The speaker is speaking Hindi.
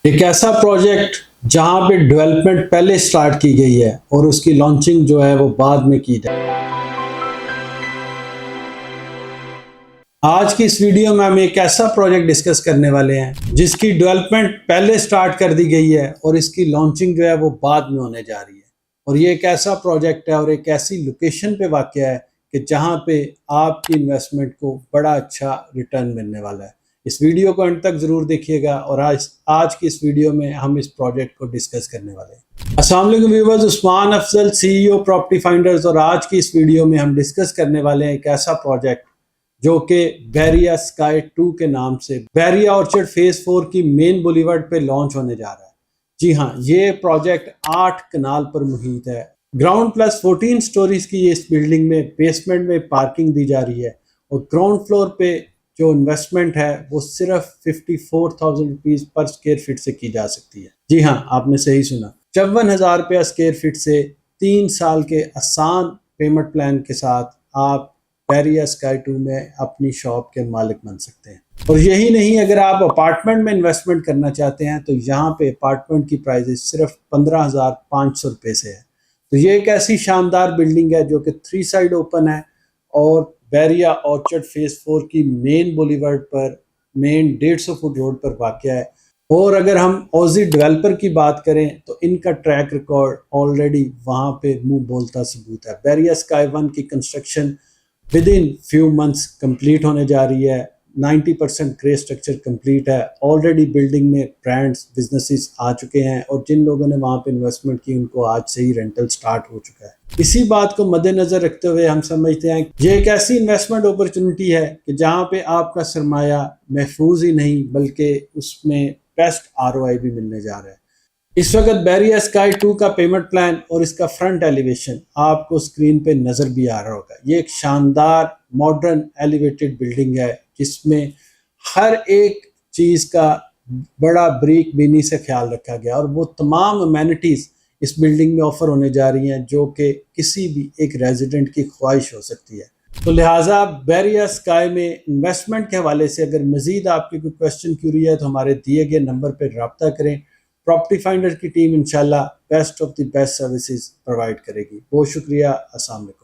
एक ऐसा प्रोजेक्ट जहां पे डेवलपमेंट पहले स्टार्ट की गई है और उसकी लॉन्चिंग जो है वो बाद में की जाए। आज की इस वीडियो में हम एक ऐसा प्रोजेक्ट डिस्कस करने वाले हैं जिसकी डेवलपमेंट पहले स्टार्ट कर दी गई है और इसकी लॉन्चिंग जो है वो बाद में होने जा रही है। और ये एक ऐसा प्रोजेक्ट है और एक ऐसी लोकेशन पे वाक़या है कि जहां पे आपकी इन्वेस्टमेंट को बड़ा अच्छा रिटर्न मिलने वाला है। इस वीडियो को अंत तक जरूर देखिएगा और आज की इस वीडियो में हम इस प्रोजेक्ट को डिस्कस करने वाले हैं। अस्सलाम वालेकुम viewers, Usman Afzal CEO property finders, और आज की इस वीडियो में हम डिस्कस करने वाले हैं एक ऐसा प्रोजेक्ट जो कि बहरिया स्काई 2 के नाम से बहरिया ऑर्चर्ड फेज 4 की मेन बुलीवर्ड पे लॉन्च होने जा रहा है। जी हाँ, ये प्रोजेक्ट 8 कनाल पर मुहित है। ग्राउंड प्लस 14 स्टोरीज की इस बिल्डिंग में बेसमेंट में पार्किंग दी जा रही है और ग्राउंड फ्लोर पे जो इन्वेस्टमेंट है वो सिर्फ 54,000 रुपीज पर स्क्वायर फीट से की जा सकती है। जी हाँ, आपने सही सुना, 54,000 रुपया स्क्वायर फीट से 3 साल के आसान पेमेंट प्लान के साथ आप बहरिया स्काई 2 में अपनी शॉप के मालिक बन सकते हैं। और यही नहीं, अगर आप अपार्टमेंट में इन्वेस्टमेंट करना चाहते हैं तो यहाँ पे अपार्टमेंट की प्राइसेस सिर्फ 15,500 रुपये से है। तो ये एक ऐसी शानदार बिल्डिंग है जो कि 3 साइड ओपन है और बहरिया ऑर्चर्ड फेज 4 की मेन बुलीवर्ड पर मेन 150 फुट रोड पर वाक़या है। और अगर हम ऑजी डेवलपर की बात करें तो इनका ट्रैक रिकॉर्ड ऑलरेडी वहाँ पे मुंह बोलता सबूत है। बहरिया स्काई 1 की construction with in few months complete होने जा रही है। 90% ग्रे स्ट्रक्चर कंप्लीट है। ऑलरेडी बिल्डिंग में ब्रांड्स बिजनेसेस आ चुके हैं और जिन लोगों ने वहाँ पे इन्वेस्टमेंट की उनको आज से ही रेंटल स्टार्ट हो चुका है। इसी बात को मद्देनजर रखते हुए हम समझते हैं ये एक ऐसी इन्वेस्टमेंट अपॉर्चुनिटी है कि जहाँ पे आपका सरमाया महफूज ही नहीं बल्कि उसमें बेस्ट ROI भी मिलने जा रहा है। इस वक्त बहरिया स्काई 2 का पेमेंट प्लान और इसका फ्रंट एलिवेशन आपको स्क्रीन पे नजर भी आ रहा होगा। ये एक शानदार मॉडर्न एलिवेटेड बिल्डिंग है जिसमें हर एक चीज का बड़ा ब्रीक बीनी से ख्याल रखा गया और वो तमाम अमेनिटीज इस बिल्डिंग में ऑफर होने जा रही हैं जो कि किसी भी एक रेजिडेंट की ख्वाहिश हो सकती है। तो लिहाजा बहरिया स्काई में इन्वेस्टमेंट के हवाले से अगर मजीद आपकी कोई क्वेश्चन क्यूरी है तो हमारे दिए गए नंबर पर रब्ता करें। प्रॉपर्टी फाइंडर की टीम इंशाल्लाह best of the best services provide करेगी। बहुत शुक्रिया। अस्सलाम वालेकुम।